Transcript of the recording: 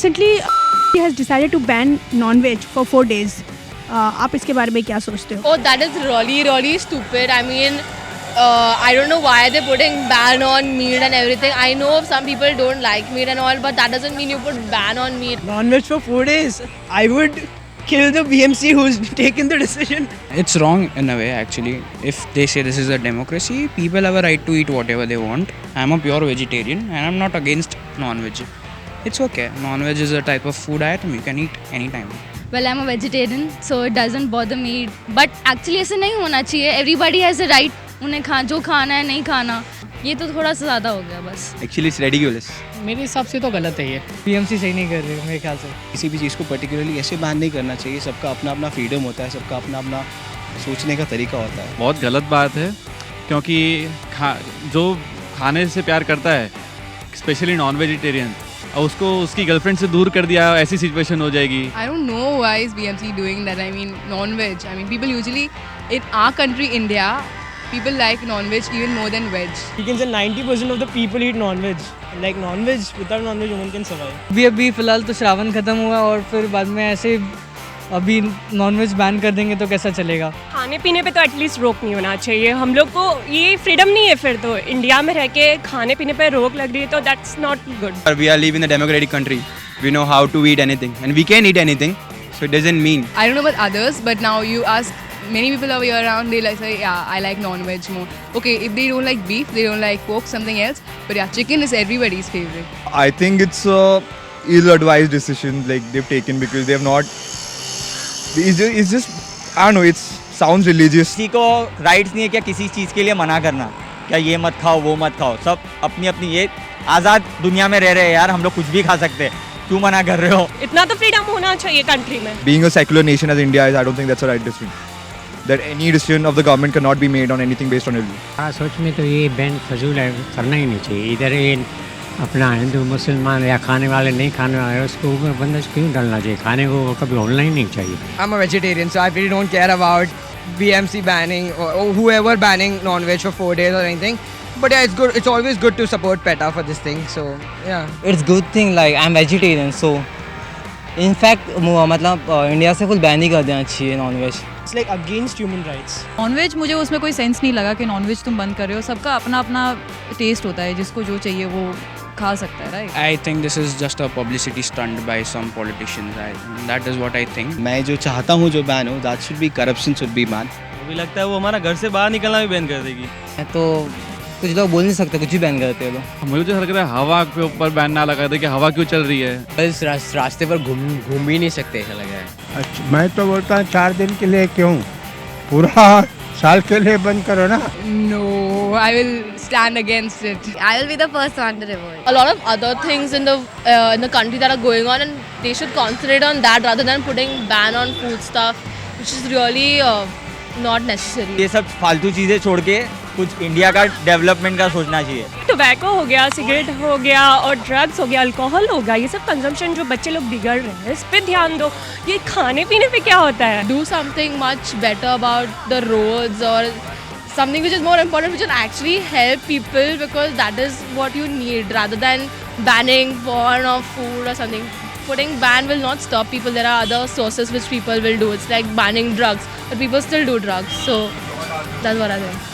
recently he has decided to ban non-veg for 4 days. आप इसके बारे में क्या सोचते हो? Oh, that is really stupid. I mean, I don't know why they're putting ban on meat and everything. I know some people don't like meat and all, but that doesn't mean you put ban on meat. Non-veg for 4 days. I would kill the BMC who's taken the decision. It's wrong in a way actually. If they say this is a democracy, people have a right to eat whatever they want. I'm a pure vegetarian and I'm not against non-veg. It's okay. Non-veg is a type of food item you can eat anytime. Well, I'm a vegetarian, so it doesn't bother me. But actually ऐसे नहीं होना चाहिए. Everybody has a right. उन्हें जो खाना है नहीं खाना. ये तो थोड़ा सा ज़्यादा हो गया बस. Actually, it's ridiculous. मेरे हिसाब से तो गलत है ये. BMC सही नहीं कर रही है मेरे ख्याल से. किसी भी चीज़ को पर्टिकुलरली ऐसे बैन नहीं करना चाहिए. सबका अपना अपना फ्रीडम होता है, सबका अपना अपना सोचने का तरीका होता है. बहुत गलत बात है क्योंकि जो खाने से प्यार करता है स्पेशली नॉन वेजिटेरियन और उसको उसकी गर्लफ्रेंड से दूर कर दिया, ऐसी सिचुएशन हो जाएगी. I don't know why is BMC doing that. I mean, non-veg. I mean, people usually in our country, India, people like non-veg even more than veg. You can say 90% of the people eat non-veg. Like non-veg, without non-veg, woman can survive. अभी फिलहाल तो श्रावण खत्म हुआ और फिर बाद में ऐसे अभी नॉनवेज बैन कर देंगे तो कैसा चलेगा. खाने पीने पे तो एटलीस्ट रोक नहीं होना चाहिए. हम लोग को ये फ्रीडम नहीं है. फिर तो इंडिया में रह के खाने पीने पे रोक लग रही है तो that's not good. We are living in a democratic country. We know how to eat anything and we can eat anything. So it doesn't mean. I don't know about others, but now you ask many people over here around, they like say, yeah, I like non-veg more. Okay, if they don't like beef, they don't like pork, something else. But yeah, chicken is everybody's favorite. I think it's a ill-advised decision like they've taken because they have not. It's just I don't know. It sounds religious. किसी को rights नहीं है क्या किसी चीज़ के लिए मना करना. क्या ये मत खाओ वो मत खाओ. सब अपनी अपनी ये आज़ाद दुनिया में रह रहे हैं यार. हम लोग कुछ भी खा सकते हैं. क्यों मना कर रहे हो. इतना तो फ्रीडम होना चाहिए कंट्री में. Being a secular nation as India is, I don't think that's a right decision. That any decision of the government cannot be made on anything based on religion. हाँ, सोच में तो ये बैन फजूल है. करना ही नहीं चाहिए. इधर ये अपना हिंदू मुसलमान या खाने वाले नहीं खाने वाले उसको ऊपर बंदिश क्यों डालना चाहिए. खाने को कभी ऑनलाइन नहीं चाहिए. I'm a vegetarian, so I really don't care about BMC banning or whoever banning non-veg for 4 days or anything. But yeah, it's good. It's always good to support PETA for this thing. So yeah. It's good thing like I'm vegetarian, so in fact मतलब India से full ban ही कर देना चाहिए nonveg. It's like against human rights. Non-veg मुझे उसमें कोई sense नहीं लगा कि non-veg तुम बंद कर रहे हो. सबका अपना अपना टेस्ट होता है. जिसको जो चाहिए वो खा सकता है, right. I think this is just a publicity stunt by some politicians. That is what I think. मैं जो चाहता हूँ जो बैन हो, that should be corruption should be banned. मुझे लगता है वो हमारा घर से बाहर निकलना भी बैन कर देगी. तो कुछ लोग बोल नहीं सकते, कुछ भी बैन करते हैं लोग. मुझे लग रहा है हवा के ऊपर बैन ना लगा दे कि हवा क्यों चल रही है. इस रास्ते पर घूम भी नहीं सकते ऐसा लगा है. अच्छा, मैं तो बोलता हूँ 4 दिन के लिए क्यों, पूरा साल के लिए बंद करो ना. No, I will stand against it. I will be the first one to revolt. A lot of other things in the country that are going on, and they should concentrate on that rather than putting ban on food stuff, which is really not necessary. ये सब फालतू चीज़ें छोड़ के कुछ India का development का सोचना चाहिए. टोबैको हो गया, सिगरेट हो गया और ड्रग्स हो गया, अल्कोहल हो गया, ये सब कंजम्पशन जो बच्चे लोग बिगड़ रहे हैं इस पे ध्यान दो. ये खाने पीने पे क्या होता है. Do something much better about the roads or something which is more important, which will actually help people, because that is what you need rather than banning porn or food or something. Putting ban will not stop people. There are other sources which people will do. It's like banning drugs, but people still do drugs. So that's what I think.